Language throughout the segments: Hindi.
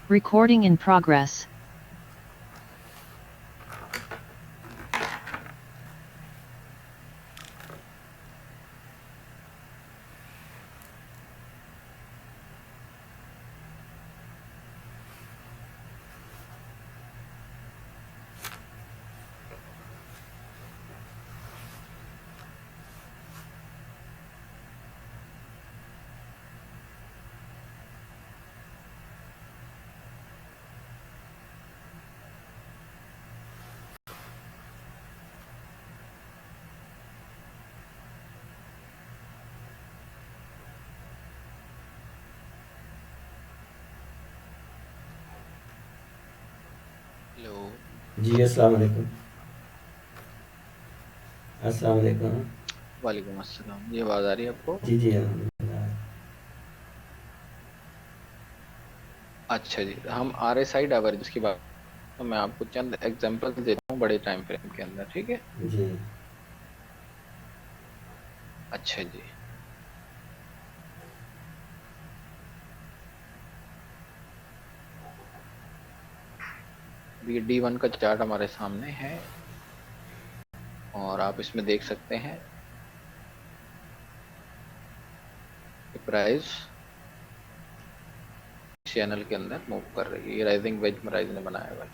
Recording in progress. हेलो। जी अस्सलाम वालेकुम। अस्सलाम वालेकुम। वालेकुम अस्सलाम। ये आवाज़ आ रही है आपको? जी जी अल्हम्दुलिल्लाह। अच्छा जी, हम RSI डाइवर्जेंस की बात, तो मैं आपको चंद एग्जांपल देता हूँ बड़े टाइम फ्रेम के अंदर, ठीक है? जी अच्छा जी, अभी D1 का चार्ट हमारे सामने है और आप इसमें देख सकते हैं कि प्राइस चैनल के अंदर मूव कर रही है। ये राइजिंग वेज राइज ने बनाया हुआ,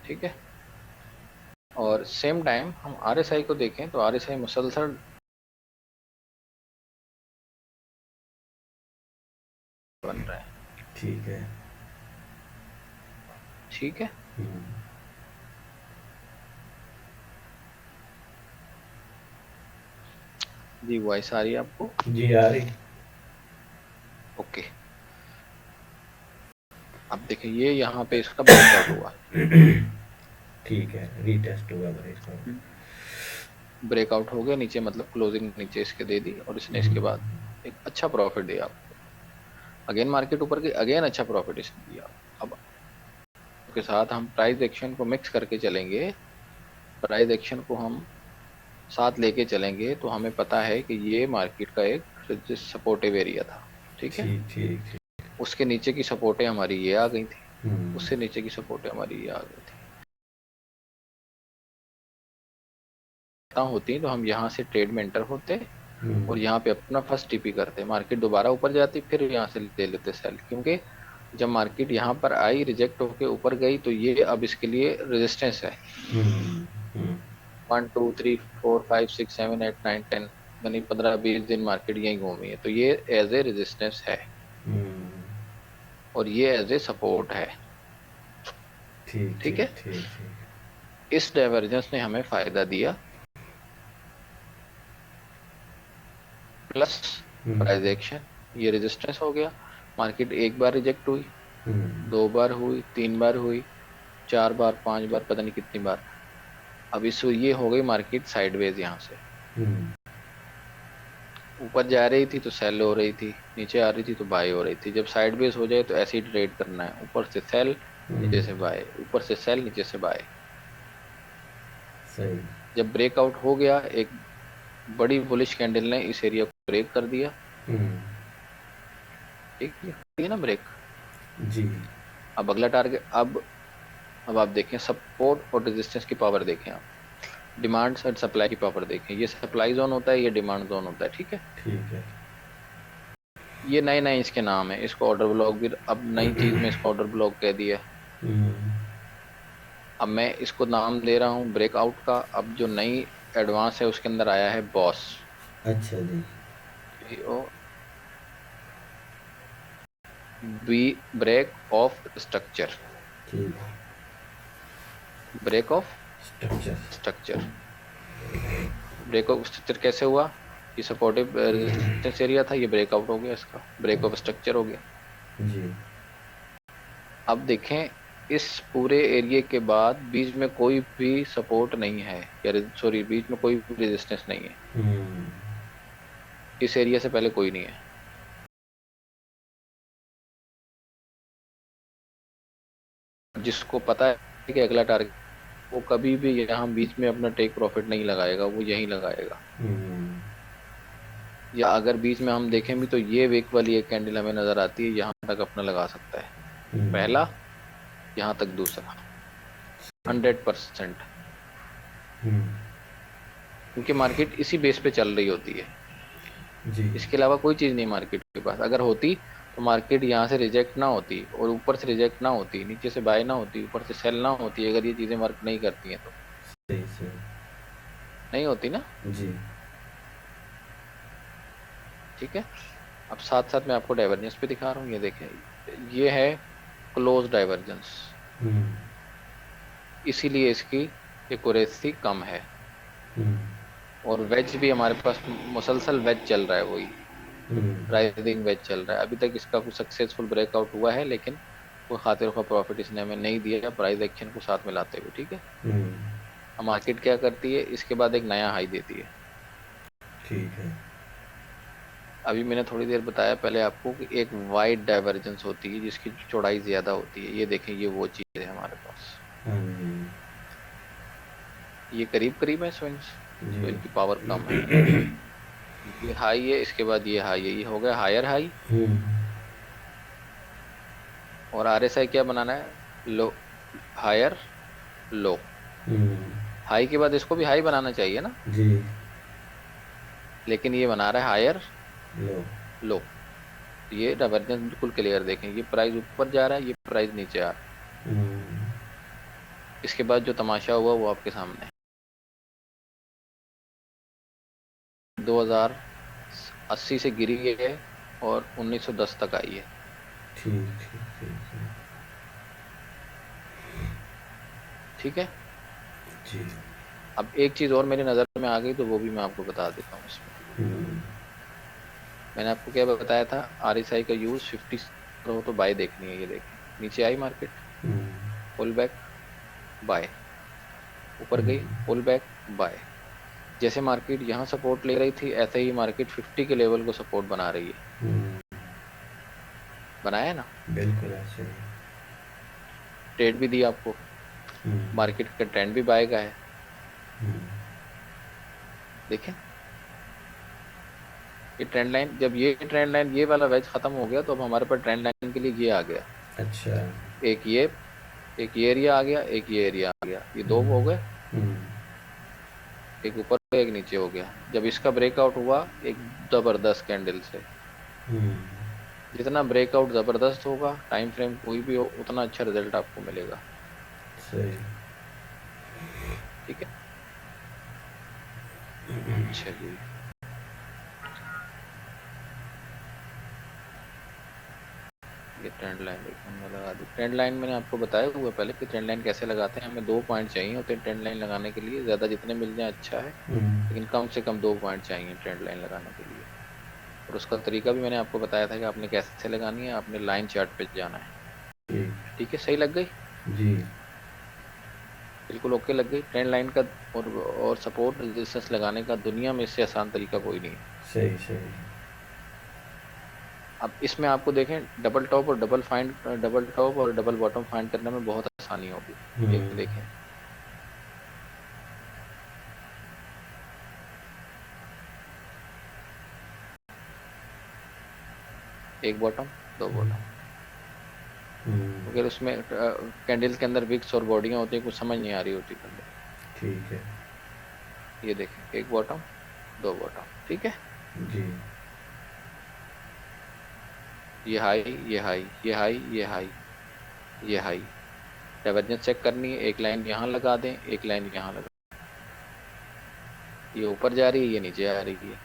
ठीक है। और सेम टाइम हम RSI को देखें तो RSI मुसलसल बन रहा है, ठीक है। ठीक है। जी वॉइस आ रही है आपको? जी आ रही। ओके, अब देखिए ये यहाँ पे इसका ब्रेकआउट हुआ, ठीक है, रीटेस्ट हुआ ब्रेक का। ब्रेकआउट हो गया नीचे, मतलब क्लोजिंग नीचे इसके दे दी और इसने इसके बाद एक अच्छा प्रॉफिट दिया आपको। अगेन मार्केट ऊपर गई, अगेन अच्छा प्रॉफिट इसने दिया। अब के साथ हम प्राइस एक्शन को मिक्स करके चलेंगे, प्राइस एक्शन को हम साथ लेके चलेंगे तो हमें पता है कि ये मार्केट का एक सपोर्टिव एरिया था, ठीक है। ठीक ठीक ठीक। उसके नीचे की सपोर्टें हमारी ये आ गई थी, हम्म, उससे नीचे की सपोर्टें हमारी ये आ गई थी। होती तो हम यहाँ से ट्रेड में एंटर होते और यहाँ पे अपना फर्स्ट टीपी करते, मार्केट दोबारा ऊपर जाती, फिर यहाँ से ले लेते सेल, क्योंकि जब मार्केट यहाँ पर आई रिजेक्ट होके ऊपर गई तो ये अब इसके लिए रेजिस्टेंस है। हम्म, हम्म, 1 2 3 4 5 6 7 8 9 10, यानी 15 20 दिन मार्केट यही घूमी है, तो ये एज ए रेजिस्टेंस है हम्म, और ये एज ए सपोर्ट है, ठीक ठीक ठीक है। ठीक ठीक। इस डाइवर्जेंस ने हमें फायदा दिया, प्लस प्राइस एक्शन, ये रेजिस्टेंस हो गया। मार्केट एक बार रिजेक्ट हुई, हम्म, 2 बार हुई, 3 बार हुई, 4 बार, 5 बार, पता नहीं कितनी बार। अब इस ये हो गई मार्केट साइडवेज, यहाँ से हम्म, ऊपर जा रही थी तो सेल हो रही थी, नीचे आ रही थी तो बाय हो रही थी। जब साइडवेज हो जाए तो ऐसे ही ट्रेड करना है, ऊपर से सेल नीचे से बाय, ऊपर से सेल नीचे से बाय। सही। जब ब्रेकआउट हो गया, एक बड़ी बुलिश कैंडल ने इस एरिया को ब्रेक कर दिया, हम्म, ठीक है ना, ब्रेक। जी। अब अगला टारगेट, अब आप देखें सपोर्ट और रेजिस्टेंस की पावर देखें आप, डिमांड और सप्लाई की पावर देखें। ये सप्लाई जोन होता है, ये डिमांड जोन होता है, ठीक है। ठीक है। ये नए नए इसके नाम है, इसको ऑर्डर ब्लॉक भी, अब नई चीज में इसको ऑर्डर ब्लॉक कह दिया। हम्म, अब मैं इसको नाम दे रहा हूँ ब्रेकआउट का। अब जो नई एडवांस है उसके अंदर आया है बॉस, अच्छा जी। BO, B, break of structure, ठीक। Break of structure. Structure. Break of structure कैसे हुआ? ये सपोर्टिव रेजिस्टेंस एरिया था, ये ब्रेकआउट हो गया, इसका ब्रेक ऑफ स्ट्रक्चर हो गया। जी। अब देखें, इस पूरे एरिया के बाद बीच में कोई भी सपोर्ट नहीं है, या सॉरी बीच में कोई भी रेजिस्टेंस नहीं है, हम्म, इस एरिया से पहले कोई नहीं है। जिसको पता है कि अगला टारगेट, वो कभी भी यहाँ बीच में अपना टेक प्रॉफिट नहीं लगाएगा, वो यहीं लगाएगा। हम्म, या अगर बीच में हम देखें भी तो ये वेक वाली एक कैंडल हमें नजर आती है, यहाँ तक अपना लगा सकता है पहला, यहाँ तक दूसरा 100%, क्योंकि मार्केट इसी बेस पे चल रही होती है, जी इसके अलावा कोई चीज नहीं मार्केट के पास। अगर होती तो मार्केट यहाँ से रिजेक्ट ना होती और ऊपर से रिजेक्ट ना होती, नीचे से बाय ना होती, ऊपर से सेल ना होती, अगर ये चीजें वर्क नहीं करती हैं तो सही सही नहीं होती ना। जी ठीक है, अब साथ साथ मैं आपको डाइवर्जेंस पे दिखा रहा हूँ, ये देखें ये है क्लोज डाइवर्जेंस, इसीलिए इसकी एक्यूरेसी कम है। और वेज भी हमारे पास मुसलसल वेज चल रहा है, वही राइजिंग वेज चल रहा है। अभी तक इसका कुछ सक्सेसफुल ब्रेकआउट हुआ है, लेकिन कोई खातिर का प्रॉफिट इसने हमें नहीं दिया प्राइस एक्शन को साथ में लाते हुए। ठीक है, अब मार्केट क्या करती है, इसके बाद एक नया हाई देती है। ठीक है अभी मैंने थोड़ी देर बताया पहले आपको कि एक वाइड डाइवर्जेंस होती है जिसकी चौड़ाई ज्यादा होती है। ये देखें, ये वो चीज है हमारे पास, हाँ जी ये करीब करीब है स्विंग्स, तो जी इनकी पावर कम है। ये हाई है, इसके बाद ये हाई है, ये हो गया हायर हाई। और आरएसआई क्या बनाना है, लो, हायर लो। हाई के बाद इसको भी हाई बनाना चाहिए ना, जी लेकिन ये बना रहा है हायर लो लो। ये डाइवर्जेंस बिल्कुल क्लियर देखें, ये प्राइस ऊपर जा रहा है, ये प्राइस नीचे आ रहा है। इसके बाद जो तमाशा हुआ वो आपके सामने है। 2080 से गिरी है और 1910 तक आई है। ठीक ठीक ठीक ठीक है, जी अब एक चीज और मेरी नजर में आ गई तो वो भी मैं आपको बता देता हूँ इसमें। मैंने आपको क्या बताया था, आरएसआई का यूज 50 हो तो बाय देखनी है। ये देखें, नीचे आई मार्केट, पुल बैक बाय, ऊपर गई पुल बैक बाय। जैसे मार्केट यहाँ सपोर्ट ले रही थी, ऐसे ही मार्केट 50 के लेवल को सपोर्ट बना रही है। बनाया है ना, बिल्कुल ऐसे ही ट्रेड भी दी आपको, मार्केट का ट्रेंड भी बाय का है। देखें ये ट्रेंड लाइन, जब ये ट्रेंड लाइन ये वाला वेज खत्म हो गया तो अब हमारे पास ट्रेंड लाइन के लिए ये आ गया। अच्छा एक ये एरिया आ गया, एक ये एरिया आ गया, ये दो हो गए, एक ऊपर एक नीचे हो गया। जब इसका ब्रेकआउट हुआ एक जबरदस्त कैंडल से, जितना ब्रेकआउट जबरदस्त होगा टाइम फ्रेम कोई भी हो, उतना अच्छा रिजल्ट आपको मिलेगा। सही ठीक है, चलिए ये ट्रेंड लाइन देखने लगा दी। ट्रेंड लाइन मैंने आपको बताया हुआ पहले कि ट्रेंड लाइन कैसे लगाते हैं। हमें 2 पॉइंट चाहिए होते हैं ट्रेंड लाइन लगाने के लिए, ज़्यादा जितने मिल जाए अच्छा है, लेकिन कम से कम 2 पॉइंट चाहिए ट्रेंड लाइन लगाने के लिए। और उसका तरीका भी मैंने आपको बताया था कि आपने कैसे लगानी है, आपने लाइन चार्ट पे जाना है। ठीक है, सही लग गई, जी बिल्कुल ओके लग गई। ट्रेंड लाइन का और सपोर्ट रेजिस्टेंस लगाने का दुनिया में इससे आसान तरीका कोई नहीं है। सही सही अब इसमें आपको देखें डबल टॉप और डबल टॉप और डबल बॉटम फाइंड करने में बहुत आसानी होगी। एक देखें, एक बॉटम दो बॉटम, अगर उसमें कैंडल्स के अंदर विक्स और बॉडियां होती हैं, कुछ समझ नहीं आ रही होती बंदे। ठीक है ये देखें, एक बॉटम दो बॉटम, ठीक है, जी ये हाई ये हाई ये हाई ये हाई ये हाई। डाइवर्जेंस चेक करनी है, एक लाइन यहाँ लगा दें, एक लाइन यहाँ लगा, ये ऊपर जा रही है, ये नीचे आ रही है।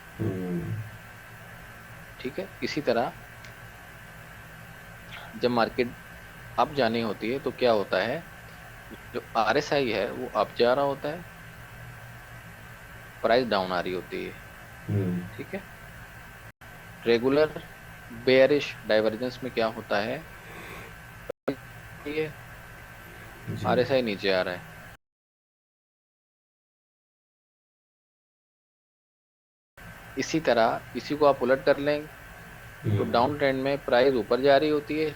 ठीक है, इसी तरह जब मार्केट अप जानी होती है तो क्या होता है, जो आरएसआई है वो अप जा रहा होता है, प्राइस डाउन आ रही होती है। ठीक है, रेगुलर बेयरिश डाइवर्जेंस में क्या होता है, ये आरएसआई नीचे आ रहा है, इसी तरह इसी को आप उलट कर लें तो डाउन ट्रेंड में प्राइस ऊपर जा रही होती है,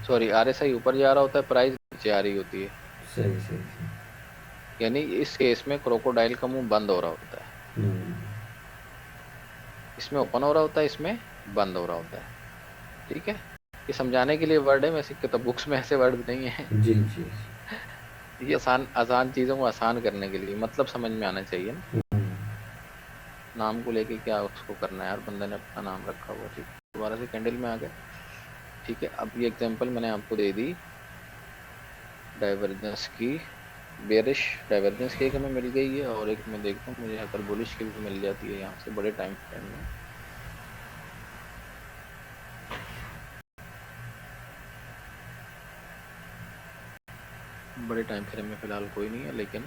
सॉरी आरएसआई ऊपर जा रहा होता है, प्राइस नीचे आ रही होती है। सही सही सही यानी इस केस में क्रोकोडाइल का मुंह बंद हो रहा होता है। इसमें ओपन हो रहा होता है, इसमें बंद हो रहा होता है, ठीक है। ये समझाने के लिए वर्ड है, वैसे तो बुक्स में ऐसे वर्ड नहीं है। जी जी। ये आसान आसान चीजों को आसान करने के लिए, मतलब समझ में आना चाहिए ना। नाम को लेके क्या उसको करना है यार, बंदे ने अपना नाम रखा हुआ, ठीक है। दोबारा से कैंडल में आ गए, ठीक है। अब ये एग्जांपल मैंने आपको दे दी डाइवर्जेंस की, बेरिश डाइवर्जेंस की एक हमें मिल गई है, और एक मैं देखता हूँ मुझे अगर बुलिश की भी मिल जाती है यहाँ से बड़े टाइम फ्रेम में। बड़े टाइम फ्रेम में फिलहाल कोई नहीं है, लेकिन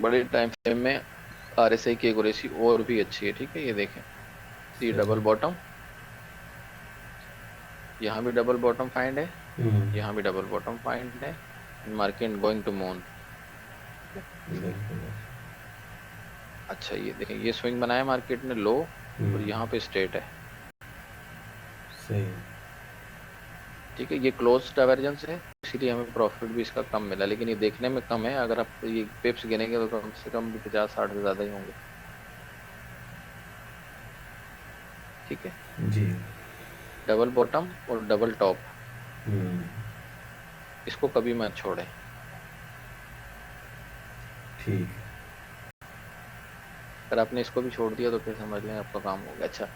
बड़े टाइम फ्रेम में RSI की एक्यूरेसी और भी अच्छी है, ठीक है। ये देखें, सी डबल बॉटम, यहाँ भी डबल बॉटम फाइंड है, यहाँ भी डबल बॉटम फाइंड है, मार्केट गोइंग टू मून। अच्छा ये देखें, ये स्विंग बनाया मार्केट ने लो, और यहाँ पे स्ट्रेट है, सही। ठीक है। ये क्लोज डाइवर्जेंस है, इसीलिए हमें प्रॉफिट भी इसका कम मिला, लेकिन ये देखने में कम है। अगर आप ये पिप्स गिनेंगे तो कम से कम भी 50-60 से ज़्यादा ही होंगे, ठीक है। जी। डबल बॉटम और डबल टॉप, इसको कभी मत छोड़े, ठीक। अगर आपने इसको भी छोड़ दिया तो फिर समझ लें आपका काम हो गया। अच्छा,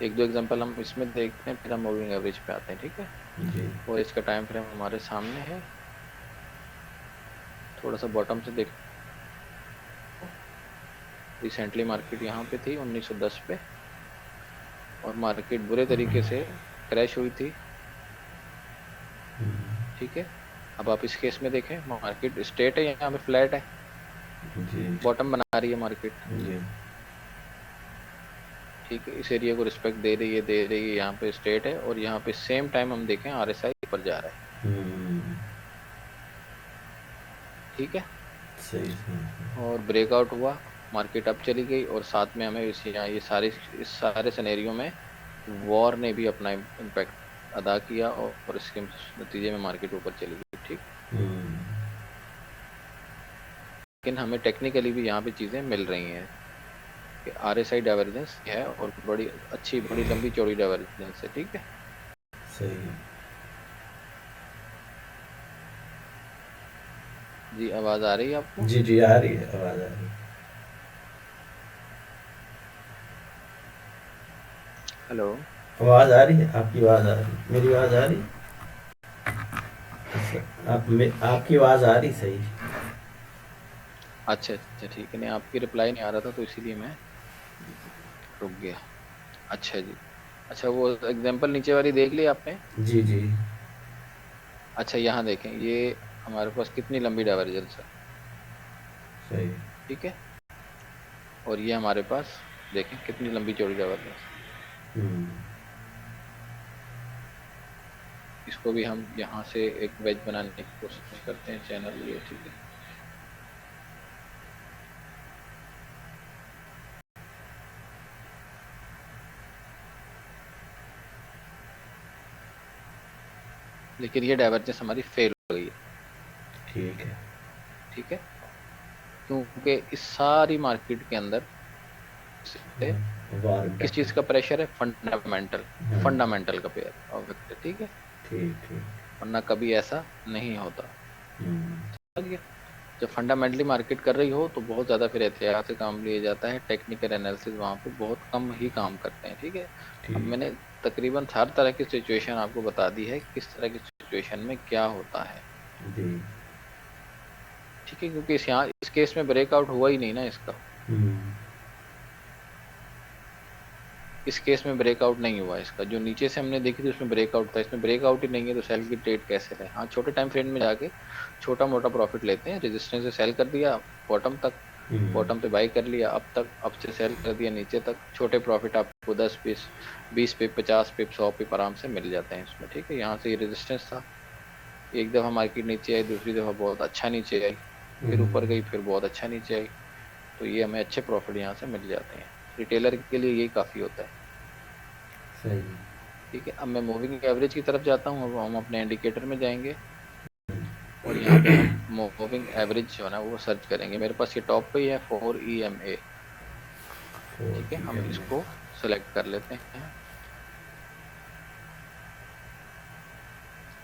एक दो एग्जांपल हम इसमें देखते हैं, फिर हम मूविंग एवरेज पे आते हैं, ठीक है। जी। और इसका टाइम फ्रेम हमारे सामने है, थोड़ा सा बॉटम से देख। रिसेंटली मार्केट यहाँ पे थी 1910 पे, और मार्केट बुरे तरीके से क्रैश हुई थी, ठीक है। अब आप इस केस में देखें, मार्केट स्ट्रेट है, यहाँ पे फ्लैट है, जी। बॉटम बना रही है मार्केट, जी। ठीक है। इस एरिया को रिस्पेक्ट दे रही है, यहाँ पे स्ट्रेट है, और यहाँ पे सेम टाइम हम देखें RSI ऊपर जा रहा है, ठीक है। सही सही। और ब्रेकआउट हुआ, मार्केट अप चली गई, और साथ में हमें इस सारे सिनेरियो में वॉर ने भी अपना इम्पैक्ट अदा किया, और इसके नतीजे में मार्केट ऊपर चली गई, ठीक। लेकिन हमें टेक्निकली भी यहाँ पे चीज़ें मिल रही हैं कि RSI डाइवर्जेंस है, और बड़ी अच्छी, बड़ी लंबी चौड़ी डाइवर्जेंस है, ठीक है। सही। जी आवाज़ आ रही है आपको? जी जी, आ रही है, आवाज़ आ रही है। हेलो, आवाज़ आ रही है, आपकी आवाज़ आ रही है, मेरी आवाज़ आ रही है? अच्छा, आपकी आवाज़ आ रही सही? अच्छा अच्छा, ठीक है। नहीं, आपकी रिप्लाई नहीं आ रहा था, तो इसीलिए मैं रुक गया। अच्छा जी, अच्छा वो एग्जांपल नीचे वाली देख ली आपने? जी जी। अच्छा यहाँ देखें, ये हमारे पास कितनी लंबी डाइवर्जेंस है, सही। ठीक है। और ये हमारे पास देखें कितनी लंबी चौड़ी डाइवर्जेंस। इसको भी हम यहाँ से एक वेज बनाने की कोशिश करते हैं, चैनल लिए, ठीक है। लेकिन ये डाइवर्जेंस हमारी फेल हो गई है, ठीक है। ठीक है। क्योंकि इस सारी मार्केट के अंदर से वार किस चीज़ का प्रेशर है? फंडामेंटल, फंडामेंटल का पेयर ऑब्जेक्ट है, ठीक है। ठीक ठीक। वरना कभी ऐसा नहीं होता, समझिए। जब फंडामेंटली मार्केट कर रही हो तो बहुत ज़्यादा फिर एहतियात से काम लिया जाता है, टेक्निकल एनालिसिस वहाँ पे बहुत कम ही काम करते हैं, ठीक है। अब मैंने तकरीबन हर तरह की सिचुएशन आपको बता दी है, किस तरह की सिचुएशन में क्या होता है, ठीक है। क्योंकि इस केस में ब्रेकआउट हुआ ही नहीं ना इसका, इस केस में ब्रेकआउट नहीं हुआ इसका। जो नीचे से हमने देखी थी उसमें ब्रेकआउट था, इसमें ब्रेकआउट ही नहीं है, तो सेल की ट्रेड कैसे रहे? हाँ, छोटे टाइम फ्रेम में जाके छोटा मोटा प्रॉफिट लेते हैं, रेजिस्टेंस से सेल कर दिया बॉटम तक, बॉटम पे बाई कर लिया अब तक, अब से सेल कर दिया नीचे तक, छोटे प्रॉफिट आपको 10 पिप, 20 पिप, 50 पिप, 100 पिप आराम से मिल जाते हैं इसमें, ठीक है। यहाँ से ये रेजिस्टेंस था, एक दफ़ा मार्केट नीचे आई, दूसरी दफ़ा बहुत अच्छा नीचे आई, फिर ऊपर गई, फिर बहुत अच्छा नीचे आई, तो ये हमें अच्छे प्रॉफिट यहाँ से मिल जाते हैं। रिटेलर के लिए यही काफ़ी होता है, सही। ठीक है। अब मैं मूविंग एवरेज की तरफ जाता हूँ, अब हम अपने इंडिकेटर में जाएंगे, और यहाँ पे हम मूविंग एवरेज जो है ना वो सर्च करेंगे। मेरे पास ये टॉप पे ही है 4 EMA, ठीक है, हम इसको सेलेक्ट कर लेते हैं।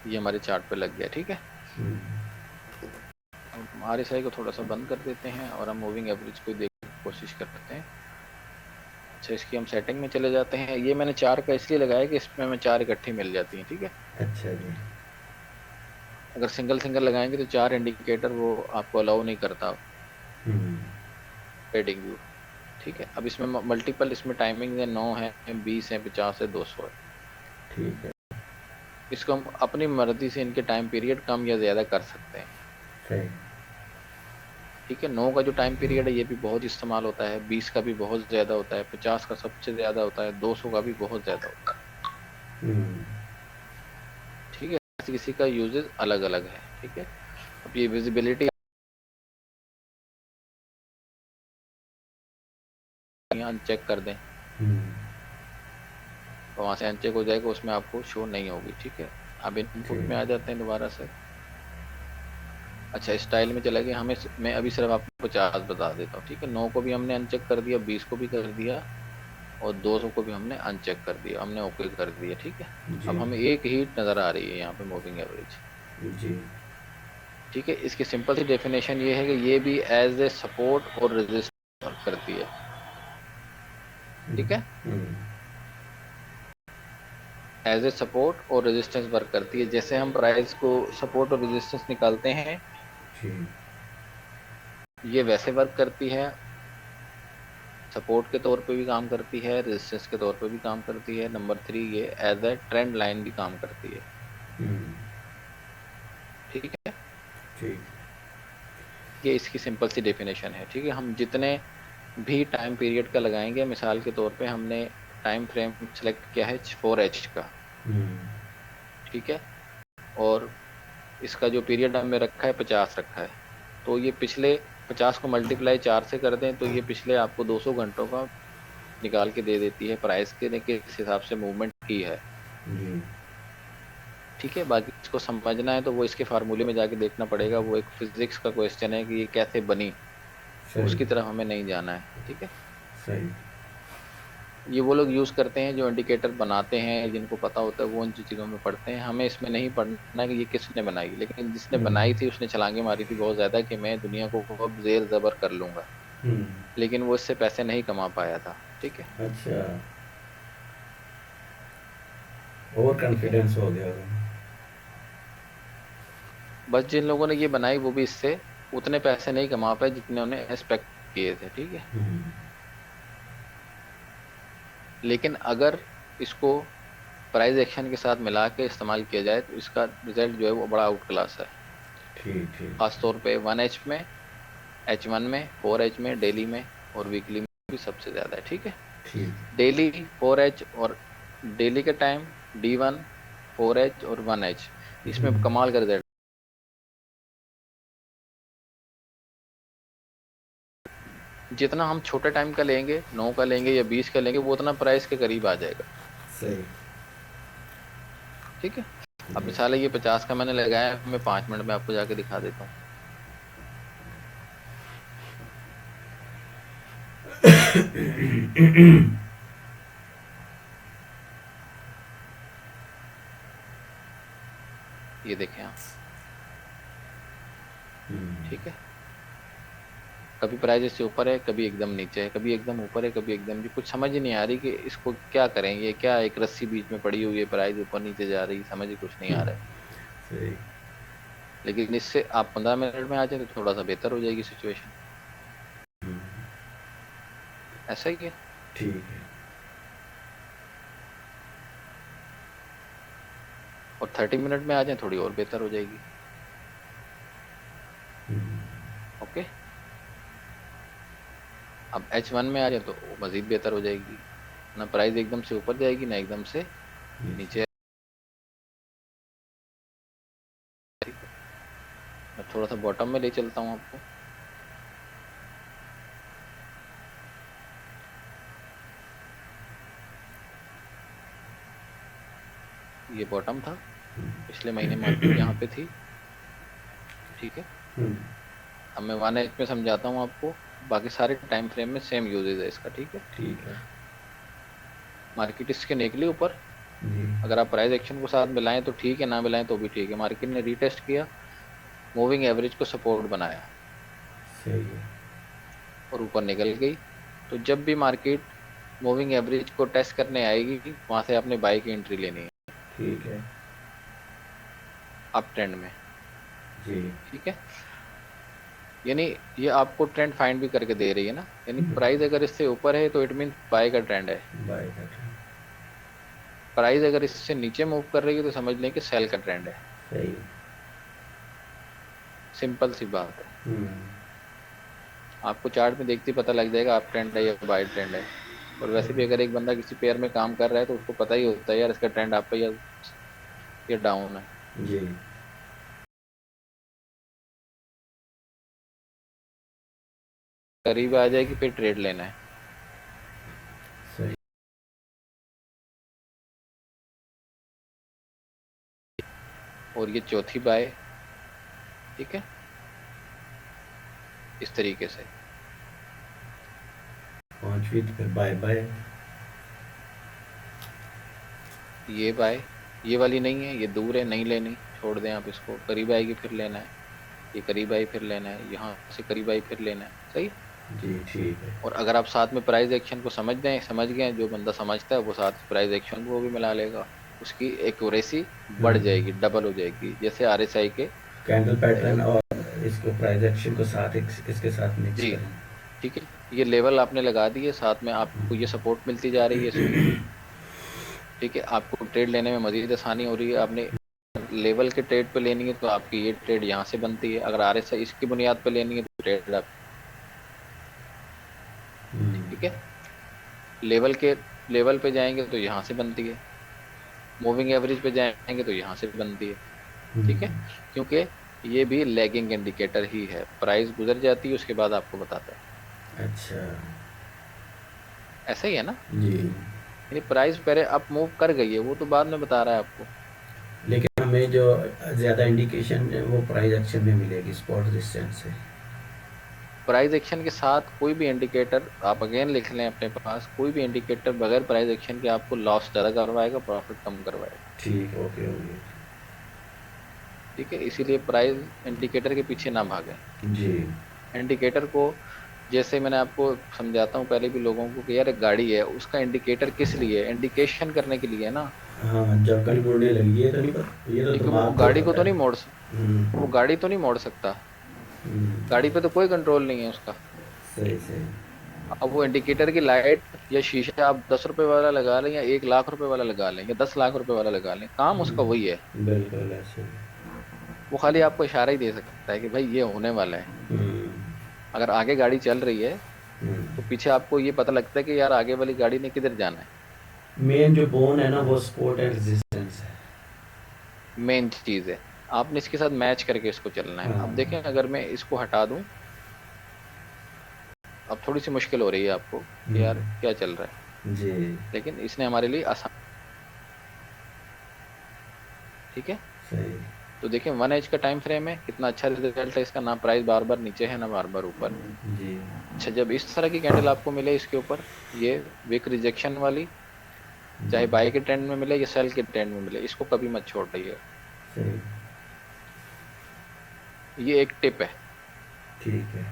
ये हमारे चार्ट पे लग गया। ठीक है, हम RSI को थोड़ा सा बंद कर देते हैं और हम मूविंग एवरेज को देखने की कोशिश करते हैं। अच्छा, इसकी हम सेटिंग में चले जाते हैं। ये मैंने 4 का इसलिए लगाया कि इसमें हमें 4 इकट्ठी मिल जाती हैं। ठीक है, अच्छा जी। अगर सिंगल सिंगल लगाएंगे तो 4 इंडिकेटर वो आपको अलाउ नहीं करता ट्रेडिंग व्यू। ठीक है, अब इसमें मल्टीपल, इसमें टाइमिंग है, 9 है, 20 है, 50 है, 200 है। ठीक है। इसको हम अपनी मर्जी से इनके टाइम पीरियड कम या ज़्यादा कर सकते हैं। सही। ठीक है, 9 का जो टाइम पीरियड है ये भी बहुत इस्तेमाल होता है, 20 का भी बहुत ज़्यादा होता है, 50 का सबसे ज़्यादा होता है, 200 का भी बहुत ज़्यादा होता है। ठीक है, किसी किसी का यूजेस अलग अलग है। ठीक है, अब ये विजिबिलिटी यहाँ अनचेक कर दें तो वहाँ से अनचेक हो जाएगा, उसमें आपको शो नहीं होगी। ठीक है, अब इनपुट में आ जाते हैं दोबारा से। अच्छा, स्टाइल में चला गया, हमें मैं अभी सिर्फ आपको 50 बता देता हूँ। ठीक है, 9 को भी हमने अनचेक कर दिया, 20 को भी कर दिया और 200 को भी हमने अनचेक कर दिया, हमने ओके कर दिया। ठीक है, अब हमें एक हीट नज़र आ रही है यहाँ पे मूविंग एवरेज जी। ठीक है, इसकी सिंपल सी डेफिनेशन ये है कि ये भी एज ए सपोर्ट और रेजिस्टेंस वर्क करती है। ठीक है, एज ए सपोर्ट और रेजिस्टेंस वर्क करती है। जैसे हम प्राइस को सपोर्ट और रेजिस्टेंस निकालते हैं, ये वैसे वर्क करती है। सपोर्ट के तौर पे भी काम करती है, रेजिस्टेंस के तौर पे भी काम करती है। नंबर 3, ये एज ए ट्रेंड लाइन भी काम करती है। ठीक है, ठीक। ये इसकी सिंपल सी डेफिनेशन है। ठीक है, हम जितने भी टाइम पीरियड का लगाएंगे, मिसाल के तौर पे हमने टाइम फ्रेम सेलेक्ट किया है 4H का। ठीक है, और इसका जो पीरियड हमने रखा है 50 रखा है, तो ये पिछले 50 को मल्टीप्लाई 4 से कर दें तो ये पिछले आपको 200 घंटों का निकाल के दे देती है, प्राइस के किस हिसाब से मूवमेंट की है। ठीक है, बाकी इसको समझना है तो वो इसके फार्मूले में जाके देखना पड़ेगा, वो एक फिजिक्स का क्वेश्चन है कि ये कैसे बनी, तो उसकी तरफ हमें नहीं जाना है। ठीक है, सही। ये वो लोग यूज़ करते हैं जो इंडिकेटर बनाते हैं, जिनको पता होता है वो उन चीज़ों में पढ़ते हैं। हमें इसमें नहीं पढ़ना कि ये किसने बनाई, लेकिन जिसने बनाई थी उसने छलांगे मारी थी बहुत ज़्यादा कि मैं दुनिया को अब जेर ज़बर कर लूँगा, लेकिन वो इससे पैसे नहीं कमा पाया था। ठीक है, अच्छा, और कॉन्फिडेंस हो गया होगा। बस जिन लोगों ने ये बनाई वो भी इससे उतने पैसे नहीं कमा पाए जितने उन्हें एक्सपेक्ट किए थे। ठीक है, लेकिन अगर इसको प्राइस एक्शन के साथ मिला के इस्तेमाल किया जाए तो इसका रिजल्ट जो है वो बड़ा आउट क्लास है। ठीक ठीक। खासतौर पे 1H में, H1 में, 4H में, डेली में और वीकली में भी सबसे ज़्यादा है। ठीक है, ठीक। डेली 4H और डेली के टाइम D1, 4H और 1H, इसमें कमाल का रिजल्ट। जितना हम छोटे टाइम का लेंगे, 9 का लेंगे या 20 का लेंगे, वो उतना प्राइस के करीब आ जाएगा। सही। ठीक है, अब मिसाल है ये 50 का मैंने लगाया, मैं 5 मिनट में आपको जाके दिखा देता हूँ। ये देखें आप। ठीक है, कभी प्राइस इससे ऊपर है, कभी एकदम नीचे है, कभी एकदम ऊपर है, कभी एकदम भी, कुछ समझ ही नहीं आ रही कि इसको क्या करें। ये क्या, एक रस्सी बीच में पड़ी हुई है, प्राइस ऊपर नीचे जा रही, समझ ही कुछ नहीं आ रहा है। सही। लेकिन इससे आप 15 मिनट में आ जाए तो थोड़ा सा बेहतर हो जाएगी सिचुएशन। ऐसा ही है। ठीक है। और 30 मिनट में आ जाए थोड़ी और बेहतर हो जाएगी। ओके, अब H1 में आ जाए तो मजीद बेहतर हो जाएगी, ना प्राइस एकदम से ऊपर जाएगी ना एकदम से नीचे। मैं थोड़ा सा बॉटम में ले चलता हूँ आपको। ये बॉटम था, पिछले महीने मार्केट यहाँ पे थी। ठीक है, अब मैं 1H में समझाता हूँ आपको। बाकी सारे टाइम फ्रेम में सेम यूजेज है इसका, ठीक है। ठीक है मार्केट इसके निकली ऊपर, जी। अगर आप प्राइस एक्शन को साथ मिलाएं तो ठीक है, ना मिलाएं तो भी ठीक है। मार्केट ने रीटेस्ट किया, मूविंग एवरेज को सपोर्ट बनाया सही है। और ऊपर निकल गई। तो जब भी मार्केट मूविंग एवरेज को टेस्ट करने आएगी, वहां से आपने बाई की एंट्री लेनी है ठीक है अप ट्रेंड में, जी। ठीक है। यानी ये आपको ट्रेंड फाइंड भी करके दे रही है ना, यानी प्राइस अगर इससे ऊपर है तो इट मीन बाय का ट्रेंड है। बाय का ट्रेंड। प्राइस अगर इससे नीचे मूव कर रही है तो समझ लें कि सेल का ट्रेंड है। सही है। सिंपल सी बात है। हम्म। आपको चार्ट में देखते ही पता लग जाएगा अप ट्रेंड है या बाय ट्रेंड है। और वैसे भी अगर एक बंदा किसी पेयर में काम कर रहा है तो उसको पता ही होता है यार इसका ट्रेंड अप है या डाउन है। जी। करीब आ जाएगी फिर ट्रेड लेना है। सही। और ये चौथी बाय, ठीक है, इस तरीके से। पांचवी तो फिर बाय बाय। ये बाय, ये वाली नहीं है, ये दूर है, नहीं लेनी, छोड़ दें आप इसको। करीब आएगी फिर लेना है, ये करीब आई फिर लेना है, यहाँ से करीब आई फिर लेना है, सही। जी ठीक है। और अगर आप साथ में प्राइस एक्शन को समझ गए, जो बंदा समझता है वो साथ प्राइस एक्शन को भी मिला लेगा, उसकी एक्यूरेसी बढ़ जाएगी, डबल हो जाएगी, जैसे आरएसआई के। कैंडल पैटर्न और इसको प्राइस एक्शन को साथ इसके साथ मिक्स जी, करें। ठीक है। ये लेवल आपने लगा दिए, साथ में आपको ये सपोर्ट मिलती जा रही है इसकी, ठीक है। आपको ट्रेड लेने में मजीद आसानी हो रही है। आपने लेवल के ट्रेड पे लेनी है तो आपकी ये ट्रेड यहाँ से बनती है, अगर आरएसआई इसकी बुनियाद पे लेनी है तो ट्रेड आप, ठीक है। लेवल के लेवल पे जाएंगे तो यहाँ से बनती है, मूविंग एवरेज पे जाएंगे तो यहाँ से बनती है, ठीक है। क्योंकि ये भी लैगिंग इंडिकेटर ही है, प्राइस गुजर जाती है उसके बाद आपको बताता है। अच्छा। ऐसा ही है ना, जी। यानी प्राइस पहले अप मूव कर गई है, वो तो बाद में बता रहा है आपको। लेकिन हमें जो ज़्यादा इंडिकेशन है वो प्राइस एक्शन में मिलेगी स्पॉट डिस्टेंस से। प्राइस एक्शन के साथ कोई भी इंडिकेटर आप अगेन लिख लें अपने पास, कोई भी इंडिकेटर बगैर प्राइस एक्शन के आपको लॉस ज़्यादा करवाएगा, प्रॉफिट कम करवाएगा, ठीक ओके ओके। ठीक है। इसीलिए प्राइस इंडिकेटर के पीछे ना भागें। जी। इंडिकेटर को, जैसे मैंने आपको समझाता हूँ पहले भी लोगों को कि यार एक गाड़ी है, उसका इंडिकेटर किस लिए है, इंडिकेशन करने के लिए है ना। हाँ जब कहीं मुड़ने लगी है तो नहीं पता, ये तो क्योंकि वो दिमाग को गाड़ी को पता तो है। नहीं मोड़ वो हम्म। गाड़ी तो नहीं मोड़ सकता, हम्म। गाड़ी पे तो कोई कंट्रोल नहीं है उसका। सही सही। अब वो इंडिकेटर की लाइट या शीशा आप 10 रुपए वाला लगा लें या 1 लाख रुपए वाला लगा लें या 10 लाख रुपए वाला लगा लें, काम उसका वही है। बिल्कुल ऐसे। वो खाली आपको इशारा ही दे सकता है कि भाई ये होने वाला है। हम्म। अगर आगे गाड़ी चल रही है हम्म। तो पीछे आपको ये पता लगता है कि यार आगे वाली गाड़ी ने किधर जाना है। मेन जो बोन है ना वो सपोर्ट एंड रेजिस्टेंस है। मेन चीज है, आपने इसके साथ मैच करके इसको चलना है। अब हाँ। देखें अगर मैं इसको हटा दूं, अब थोड़ी सी मुश्किल हो रही है आपको कि यार क्या चल रहा है, जी। लेकिन इसने हमारे लिए आसान, ठीक है। सही। तो देखें 1 एज का टाइम फ्रेम है, कितना अच्छा रिजल्ट है इसका, ना प्राइस बार बार नीचे है ना बार बार ऊपर। जी। अच्छा, जब इस तरह की कैंडल आपको मिले इसके ऊपर, ये विक रिजेक्शन वाली, चाहे बाय के ट्रेंड में मिले या सेल के ट्रेंड में मिले, इसको कभी मत छोड़ रही। सही। ये एक टिप है, ठीक है।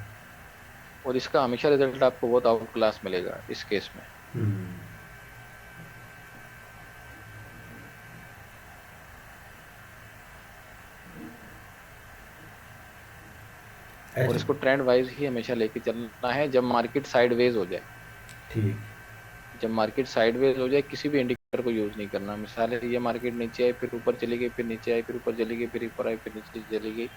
और इसका हमेशा रिजल्ट आपको बहुत आउट क्लास मिलेगा इस केस में। हम्म। और ऐसे। इसको ट्रेंड वाइज ही हमेशा लेके चलना है। जब मार्केट साइडवेज हो जाए, ठीक। जब मार्केट साइडवेज हो जाए किसी भी इंडिकेटर को यूज नहीं करना। मिसाल है, ये मार्केट नीचे आई फिर ऊपर चली गई, फिर नीचे आई फिर ऊपर चली गई, फिर ऊपर आई फिर नीचे चली गई,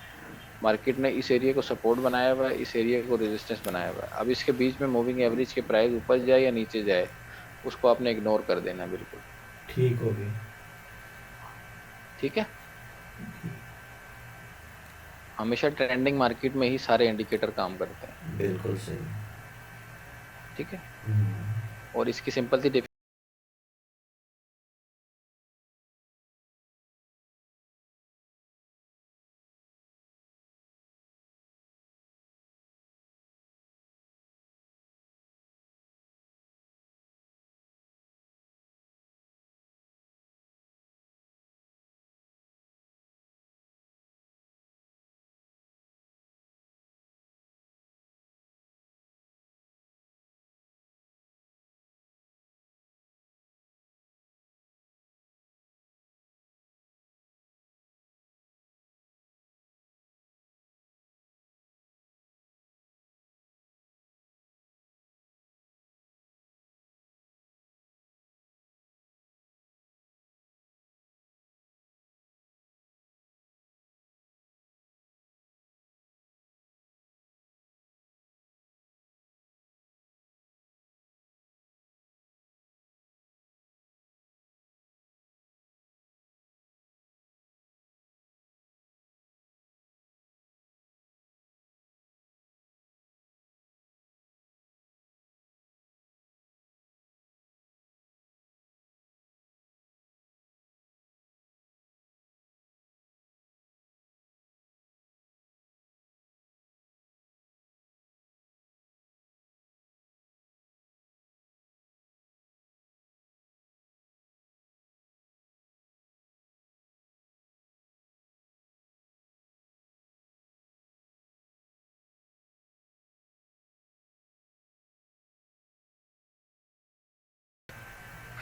मार्केट ने इस एरिया को सपोर्ट बनाया हुआ है, इस एरिया को रेजिस्टेंस बनाया हुआ है। अब इसके बीच में मूविंग एवरेज के प्राइस ऊपर जाए या नीचे जाए, उसको आपने इग्नोर कर देना है बिल्कुल, ठीक हो गया। ठीक है। हमेशा ट्रेंडिंग मार्केट में ही सारे इंडिकेटर काम करते हैं, बिल्कुल सही। ठीक है। हम्म। और इसकी सिंपल सी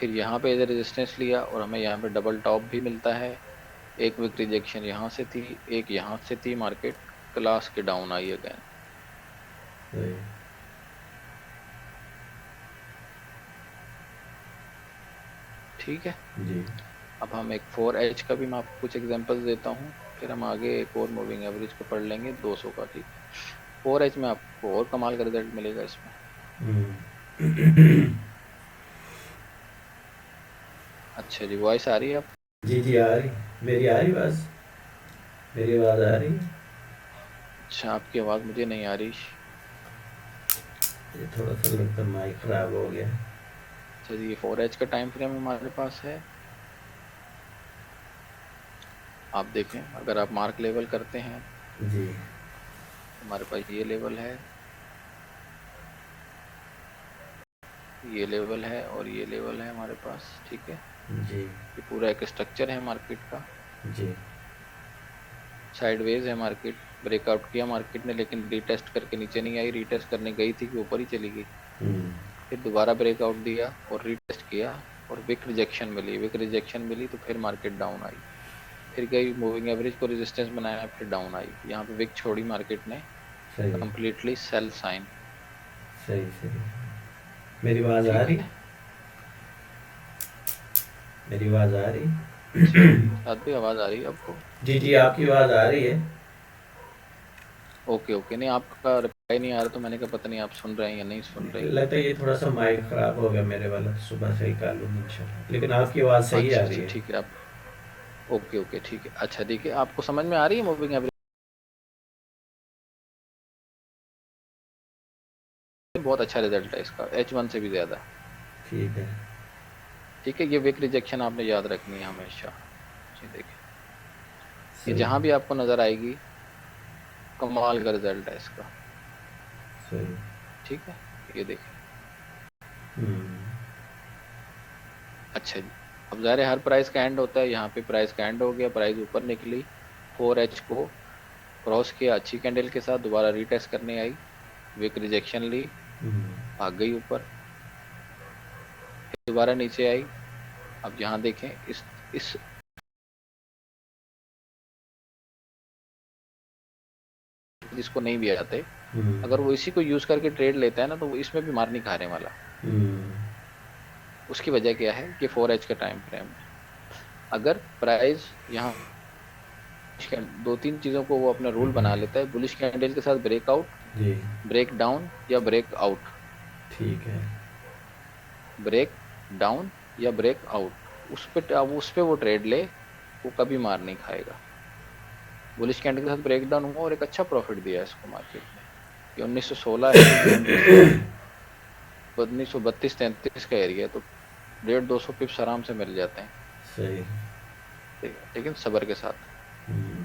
फिर यहाँ पे इधर रेजिस्टेंस लिया और हमें यहाँ पे डबल टॉप भी मिलता है। एक विक रिजेक्शन यहाँ से थी, एक यहाँ से थी, मार्केट क्लास के डाउन आई अगेन। सही। ठीक है, जी। अब हम एक 4H का भी मैं आपको कुछ एग्जांपल्स देता हूँ, फिर हम आगे एक और मूविंग एवरेज को पढ़ लेंगे 200 का। ठीक है, 4H में आपको और कमाल का रिजल्ट मिलेगा इसमें। हम्म। अच्छा जी, वॉइस आ रही है आप? जी जी आ रही, मेरी आ रही बस, मेरी आवाज़ आ रही। अच्छा, आपकी आवाज़ मुझे नहीं आ रही। ये थोड़ा सा लगता है माइक खराब हो गया। अच्छा जी, ये 4H का टाइम फ्रेम हमारे पास है। आप देखें, अगर आप मार्क लेवल करते हैं जी। हमारे पास ये लेवल है, ये लेवल है और ये लेवल है हमारे पास। ठीक है, जी। ये पूरा एक स्ट्रक्चर है मार्केट का। जी। साइडवेज है मार्केट, ब्रेकआउट किया मार्केट ने, लेकिन रीटेस्ट करके नीचे नहीं आई, रीटेस्ट करने गई थी कि ऊपर ही चली गई। हम्म। फिर दोबारा ब्रेकआउट दिया और रीटेस्ट किया और विक रिजेक्शन मिली, विक रिजेक्शन मिली तो फिर मार्केट डाउन आई। फिर गई मूविंग एवरेज को रेजिस्टेंस बनाया, फिर डाउन आई। यहाँ पे विक छोड़ी मार्केट ने, सही। Completely sell sign. सही सही। मेरी आवाज़ आ ठीक रही, है, मेरी आवाज़ आ रही। साथ भी आवाज़ आ रही है आपको? जी जी आपकी आवाज़ आ रही है। ओके ओके, नहीं आपका रिप्लाई नहीं आ रहा तो मैंने कहा पता नहीं आप सुन रहे हैं या नहीं सुन रहे हैं। लगता है ये थोड़ा सा माइक खराब हो गया मेरे वाला, सुबह सही कर लूँगी इंशाल्लाह, लेकिन आपकी आवाज़ सही आ अच्छा रही अच्छा, है। ठीक है आप, ओके ओके ठीक है। अच्छा ठीक है, आपको समझ में आ रही है मूविंग एवरेज? बहुत अच्छा रिजल्ट है इसका, H1 से भी ज़्यादा। ठीक है। ठीक है, ये विक रिजेक्शन आपने याद रखनी है हमेशा। ये देखिए, ये सही। जहां भी आपको नजर आएगी, कमाल का रिजल्ट है इसका। सही। ठीक है, ये देखिए। हम्म। अच्छा जी, अब ज़ाहिर है हर प्राइस का एंड होता है, यहाँ पे प्राइस का एंड हो गया, प्राइस ऊपर निकली, 4H को क्रॉस किया अच्छी कैंडल के साथ, दोबारा रीटेस्ट करने आई, विक रिजेक्शन ली, हम्म। भाग गई ऊपर, फिर दोबारा नीचे आई। अब यहाँ देखें, इस जिसको नहीं भी आते, हम्म। अगर वो इसी को यूज करके ट्रेड लेता है ना, तो वो इसमें भी मार नहीं खाने वाला। हम्म। उसकी वजह क्या है कि 4H का टाइम फ्रेम है। अगर प्राइस यहाँ दो तीन चीजों को वो अपना रूल बना लेता है, बुलिश कैंडल के साथ ब्रेकआउट, जी। ब्रेक डाउन या ब्रेक आउट, ठीक है। ब्रेक डाउन या ब्रेक आउट, उस पे वो ट्रेड ले, वो कभी मार नहीं खाएगा। बुलिश कैंडल के साथ ब्रेक डाउन हुआ और एक अच्छा प्रॉफिट दिया है इसको मार्केट ने। ये 1916 है, ये 1932-33 का एरिया है, तो 150-200 पिप्स आराम से मिल जाते हैं। सही। ठीक है, लेकिन सब्र के साथ। हम्म।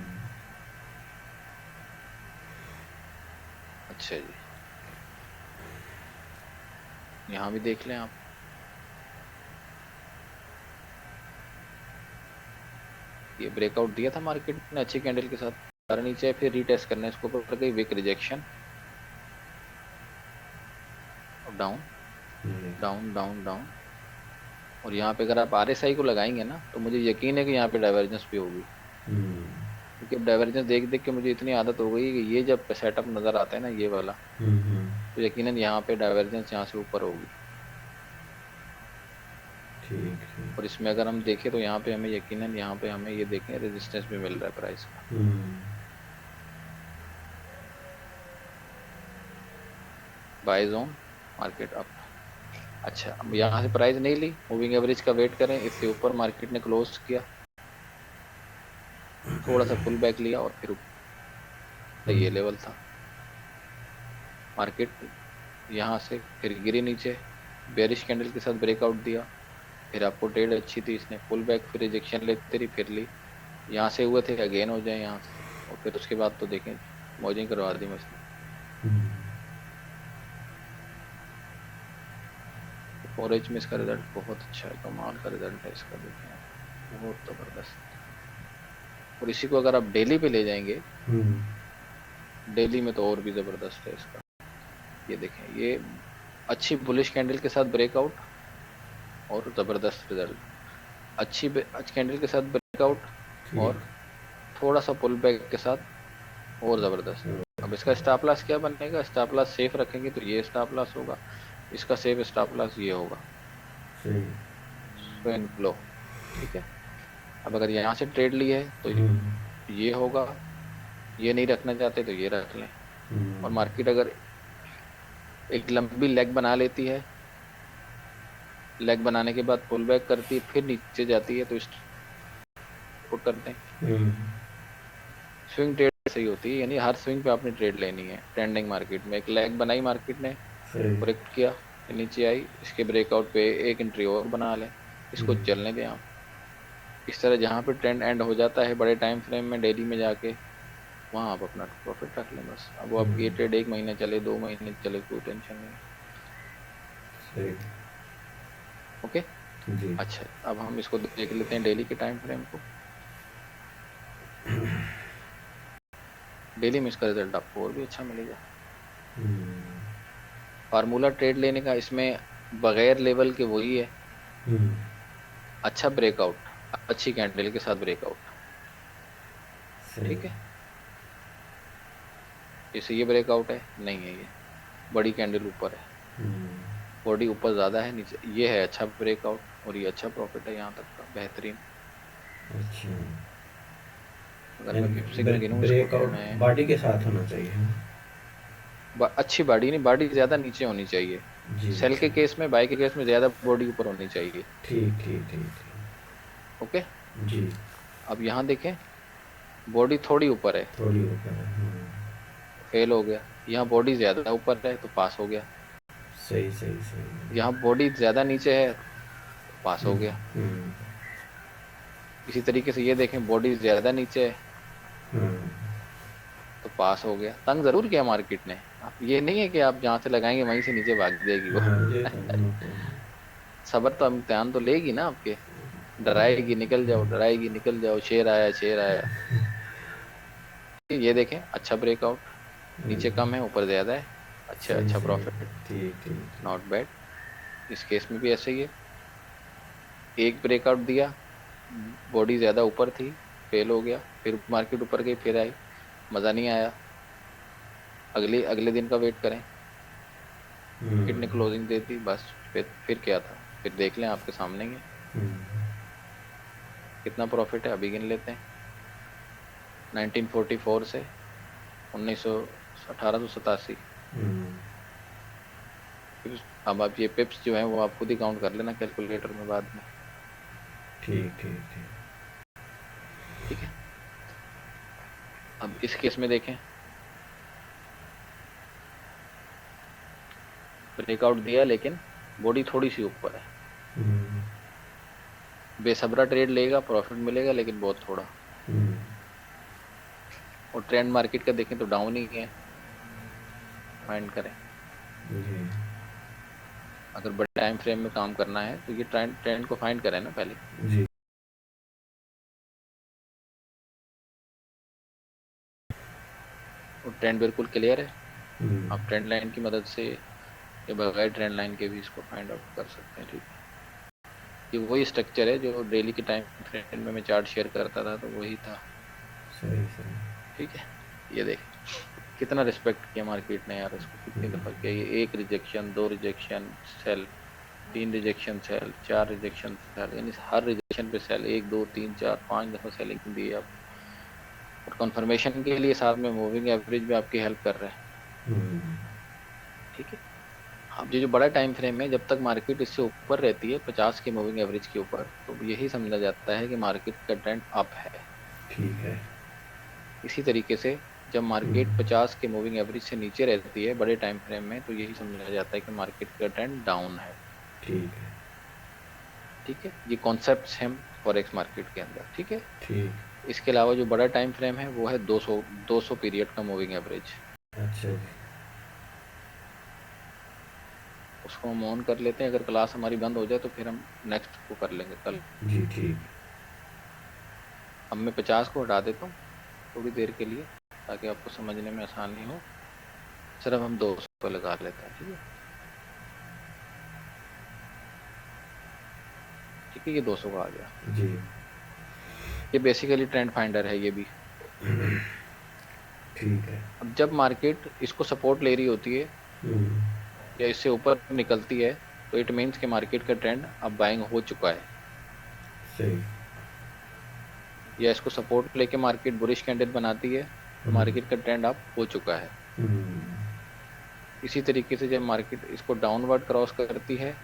अच्छा जी, यहाँ भी देख लें आप, ये ब्रेकआउट दिया था मार्केट ने अच्छी कैंडल के साथ, सारा नीचे, फिर रीटेस्ट करना है इसको ऊपर गई, विक रिजेक्शन और डाउन जी। Down down down. और यहाँ पे अगर आप RSI को लगाएंगे ना, तो मुझे यकीन है कि यहाँ पे डाइवर्जेंस भी होगी, हम्म। क्योंकि अब डाइवर्जेंस देख देख के मुझे इतनी आदत हो गई कि ये जब सेटअप नज़र आता है ना, ये वाला, हम्म। तो यकीनन यहाँ पे डाइवर्जेंस यहाँ से ऊपर होगी। ठीक है। और इसमें अगर हम देखें तो यहाँ पे हमें यकीनन, यहाँ पे हमें ये देखें रेजिस्टेंस भी मिल रहा है प्राइस का, hmm. Buy zone market up. अच्छा, अब यहाँ से प्राइस नहीं ली, मूविंग एवरेज का वेट करें, इससे ऊपर मार्केट ने क्लोज किया, थोड़ा सा पुल बैक लिया और फिर ऊपर, ये लेवल था मार्केट, यहाँ से फिर गिरी नीचे, बेरिश कैंडल के साथ ब्रेकआउट दिया, फिर आपको ट्रेड अच्छी थी, इसने पुल बैक, फिर रिजेक्शन लेते रही, फिर ली, यहाँ से हुए थे अगेन हो जाए यहाँ से, और फिर उसके बाद तो देखें मौजें करवा दी मछली। हम्म। 4H में इसका रिजल्ट बहुत अच्छा है, कमाल का रिजल्ट है इसका, देखें बहुत ज़बरदस्त। और इसी को अगर आप डेली पे ले जाएंगे, डेली में तो और भी ज़बरदस्त है इसका। ये देखें, ये अच्छी बुलिश कैंडल के साथ ब्रेकआउट, और ज़बरदस्त रिजल्ट, अच्छी कैंडल के साथ ब्रेकआउट और ठीक। थोड़ा सा पुल बैक के साथ और ज़बरदस्त। अब इसका स्टॉप लॉस क्या बनेगा, स्टॉप लॉस सेफ रखेंगे तो ये स्टॉप लॉस होगा, इसका सेफ स्टॉप लॉस ये होगा, सही। Swing low. ठीक है, अब अगर यहाँ से ट्रेड ली है तो हम्म। ये होगा, ये नहीं रखना चाहते तो ये रख लें। और हम्म। मार्केट अगर एक लंबी लेग बना लेती है, लेग बनाने के बाद पुल बैक करती है फिर नीचे जाती है तो पुट करते हैं। हम्म। स्विंग ट्रेड सही होती है, यानी हर स्विंग पे आपने ट्रेड लेनी है। ट्रेंडिंग मार्केट में एक लेग बनाई मार्केट ने, सही। ब्रेक किया, नीचे आई, इसके ब्रेकआउट पे एक एंट्री और बना लें, इसको हम्म। चलने दें आप। इस तरह जहाँ पे ट्रेंड एंड हो जाता है बड़े टाइम फ्रेम में डेली में जाके, वहाँ आप अपना प्रॉफिट रख लें बस। अब वो आप ये हम्म। ट्रेड 1 महीने चले 2 महीने चले कोई टेंशन नहीं। सही। ओके, जी। अच्छा अब हम इसको देख लेते हैं डेली के टाइम फ्रेम को। डेली में इसका रिजल्ट आपको और भी अच्छा मिलेगा। हम्म। फार्मूला ट्रेड लेने का इसमें बगैर लेवल के वही है, हम्म। अच्छा ब्रेकआउट, अच्छी कैंडल के साथ ब्रेकआउट। सही। ठीक है, जैसे ये ब्रेकआउट है, नहीं है ये, बड़ी कैंडल ऊपर है, हम्म। बॉडी ऊपर ज़्यादा है, नीचे ये है अच्छा ब्रेकआउट, और ये अच्छा प्रॉफिट है यहाँ तक का बेहतरीन। अच्छा। अगर मैं एंड पिप से गिनूँ इसको तो ब्रेकआउट मैं बॉडी के साथ होना चाहिए, है ना? अच्छी बॉडी नहीं, बॉडी ज़्यादा नीचे होनी चाहिए। जी। सेल के अच्छा। केस में, बाई के केस में ज़्यादा बॉडी ऊपर होनी चाहिए। ठीक ठीक ठीक ओके, ठीक। जी। अब यहाँ देखें, बॉडी थोड़ी ऊपर है, थोड़ी ऊपर है। फेल हो गया। यहाँ बॉडी ज़्यादा ऊपर है तो पास हो गया। सही सही सही। यहाँ बॉडी ज़्यादा नीचे है तो पास हो हम्म। गया। हम्म। इसी तरीके से ये देखें, बॉडी ज़्यादा नीचे है हम्म। तो पास हो गया। तंग जरूर किया मार्केट ने, आप ये नहीं है कि आप जहां से लगाएंगे वहीं से नीचे भाग जाएगी वो। हाँ, ये तो नो सबर तो इम्तिहान तो लेगी ना आपके, डराएगी निकल जाओ, डराएगी निकल जाओ, शेर आया शेर आया। ये देखें, अच्छा ब्रेकआउट, नीचे प्रॉब्लम। कम है ऊपर ज्यादा है, अच्छा सही अच्छा सही। प्रॉफिट, ठीक ठीक ठीक। Not bad. इस केस में भी ऐसे ही है, एक ब्रेकआउट दिया, बॉडी ज्यादा ऊपर थी, फेल हो गया, फिर मार्केट ऊपर गई, फिर आई, मजा नहीं आया, अगले अगले दिन का वेट करें, मार्केट ने हम्म। क्लोजिंग दे दी बस। फिर क्या था, फिर देख लें आपके सामने ही है। हम्म। कितना प्रॉफिट है अभी गिन लेते हैं। 1944 से 1900 1887। हम्म। अब आप ये पिप्स जो है वो आप खुद ही काउंट कर लेना कैलकुलेटर में बाद में। ठीक ठीक ठीक। ठीक है, अब इस केस में देखें, ब्रेकआउट दिया लेकिन बॉडी थोड़ी सी ऊपर है, हम्म। बेसब्रा ट्रेड लेगा प्रॉफिट मिलेगा लेकिन बहुत थोड़ा। हम्म। और ट्रेंड मार्केट का देखें तो डाउन ही है, फाइंड करें। जी। अगर बड़े टाइम फ्रेम में काम करना है तो ये ट्रेंड ट्रेंड को फाइंड करें ना पहले। जी। और ट्रेंड बिल्कुल क्लियर है, हम्म। आप ट्रेंड लाइन की मदद से या बगैर ट्रेंड लाइन के भी इसको फाइंड आउट कर सकते हैं। ठीक है, ये वही स्ट्रक्चर है जो डेली के टाइम फ्रेम में मैं चार्ट शेयर करता था, तो वही था। सही सही। ठीक है, ये देख कितना रिस्पेक्ट किया मार्केट ने यार, इसको कितनी दफ़ा किया। ये एक रिजेक्शन, दो रिजेक्शन सेल, तीन रिजेक्शन सेल, चार रिजेक्शन सेल, यानी हर रिजेक्शन पे सेल, एक दो तीन चार पांच दफ़ा सेलिंग दी आप। और कंफर्मेशन के लिए साथ में मूविंग एवरेज भी आपकी हेल्प कर रहा है। हम्म। ठीक है, अब ये जो बड़ा टाइम फ्रेम है, जब तक मार्केट इससे ऊपर रहती है 50 के मूविंग एवरेज के ऊपर, तो यही समझा जाता है कि मार्केट का ट्रेंड अप है। ठीक है। इसी तरीके से जब मार्केट हम्म। 50 के मूविंग एवरेज से नीचे रहती है बड़े टाइम फ्रेम में, तो यही समझा जाता है कि मार्केट का ट्रेंड डाउन है। ठीक है। ठीक है, ये कॉन्सेप्ट्स हैं फॉरेक्स मार्केट के अंदर। ठीक है, ठीक। इसके अलावा जो बड़ा टाइम फ्रेम है वो है 200 पीरियड का मूविंग एवरेज। अच्छा जी। उसको हम ऑन कर लेते हैं, अगर क्लास हमारी बंद हो जाए तो फिर हम नेक्स्ट को कर लेंगे कल। जी ठीक। अब मैं 50 को हटा देता हूँ थोड़ी देर के लिए, ताकि आपको समझने में आसानी हो। सिर्फ हम 200 पे लगा लेते हैं। ठीक है, ठीक है, ये 200 का आ गया। जी। ये बेसिकली ट्रेंड फाइंडर है ये भी। ठीक है। अब जब मार्केट इसको सपोर्ट ले रही होती है हम्म, या इससे ऊपर निकलती है, तो इट मीन्स कि मार्केट का ट्रेंड अब बाइंग हो चुका है। सही। या इसको सपोर्ट लेके मार्केट बुलिश कैंडल बनाती है, तो हम्म, मार्केट का ट्रेंड अब हो चुका है। हम्म, इसी तरीके से जब मार्केट इसको डाउनवर्ड क्रॉस करती है,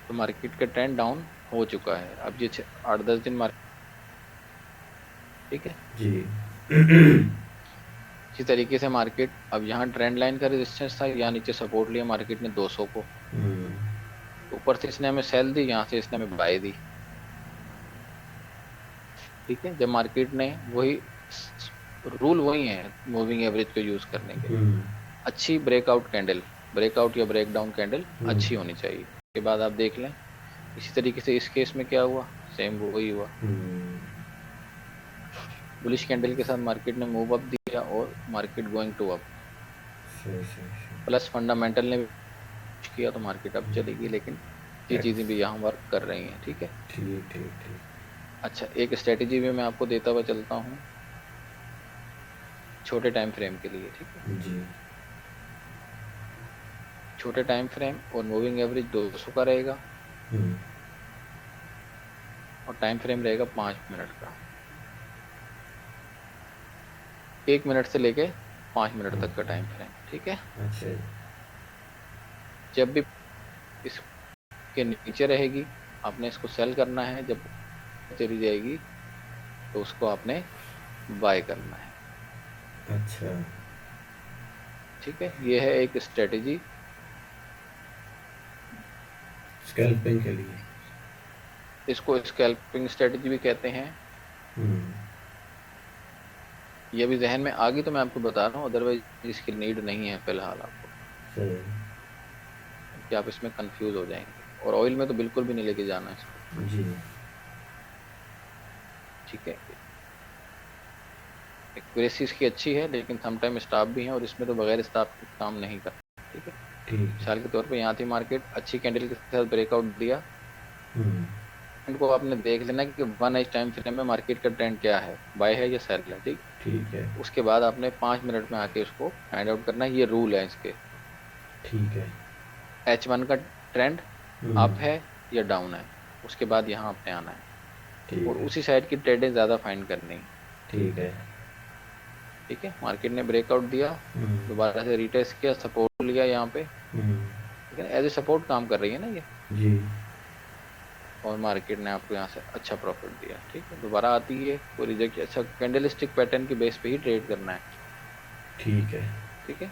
तो मार्केट का ट्रेंड डाउन हो चुका है। अब ये 8-10 दिन मार्केट, ठीक है। जी। इसी तरीके से मार्केट अब यहाँ ट्रेंड लाइन का रेजिस्टेंस था, यहाँ नीचे सपोर्ट लिया मार्केट ने 200 को, हम्म, ऊपर से इसने हमें सेल दी, यहाँ से इसने हमें बाय दी। ठीक है, जब मार्केट ने वही रूल वही है मूविंग एवरेज को यूज करने के, हम्म, अच्छी ब्रेकआउट कैंडल, ब्रेकआउट या ब्रेकडाउन कैंडल अच्छी हम्म, होनी चाहिए। उसके बाद आप देख लें। इसी तरीके से इस केस में क्या हुआ, सेम वही हुआ। हम्म, बुलिश कैंडल के साथ मार्केट ने मूव अप दिया और मार्केट गोइंग टू अप, सही सही सही। प्लस फंडामेंटल ने भी push किया, तो मार्केट अप चलेगी। लेकिन ये चीज़ें भी यहाँ वर्क कर रही हैं। ठीक है। ठीक ठीक ठीक। अच्छा, एक स्ट्रेटेजी भी मैं आपको देता हुआ चलता हूँ छोटे टाइम फ्रेम के लिए। ठीक है, जी। छोटे टाइम फ्रेम और मूविंग एवरेज 200 का रहेगा, हम्म, और टाइम फ्रेम रहेगा 5 मिनट का। 1 मिनट से लेके 5 मिनट तक का टाइम फ्रेम। ठीक है। अच्छा। जब भी इसके नीचे रहेगी, आपने इसको सेल करना है। जब चली जाएगी, तो उसको आपने बाय करना है। अच्छा। ठीक है, ये है एक स्ट्रेटेजी। स्कैल्पिंग के लिए। इसको स्कैल्पिंग स्ट्रेटेजी भी कहते हैं। हम्म, ये भी जहन में आ गई तो मैं आपको बता रहा हूँ, अदरवाइज इसकी नीड नहीं है फिलहाल आपको, सही। कि आप इसमें कंफ्यूज हो जाएंगे। और ऑयल में तो बिल्कुल भी नहीं लेके जाना है इसको। जी। ठीक है, एक्यूरेसी इसकी अच्छी है, लेकिन समटाइम स्टाफ भी हैं, और इसमें तो बगैर स्टाफ के काम नहीं करता। ठीक है, ठीक है। मिसाल के तौर पे यहाँ थी मार्केट, अच्छी कैंडल के साथ ब्रेकआउट दिया, हम्म, ट्रेंड को आपने देख लेना कि 1 टाइम फ्रेम में मार्केट का ट्रेंड क्या है, बाय है या सेल है। ठीक, ठीक है। उसके बाद आपने 5 मिनट में आके उसको फाइंड आउट करना है। ये रूल है इसके। ठीक है। H1 का ट्रेंड हम्म, अप है या डाउन है, उसके बाद यहाँ आपने आना है, ठीक और है। उसी साइड की ट्रेडें ज़्यादा फाइंड करनी है। ठीक है। ठीक है, मार्केट ने ब्रेकआउट दिया, हम्म, दोबारा से रिटेस्ट किया, सपोर्ट लिया यहाँ पे, हम्म, ठीक है, एज ए सपोर्ट काम कर रही है ना ये, जी। और मार्केट ने आपको यहाँ से अच्छा प्रॉफिट दिया। ठीक है, दोबारा आती है कोई रिजेक्ट, अच्छा कैंडलस्टिक पैटर्न के बेस पे ही ट्रेड करना है। ठीक है। ठीक है,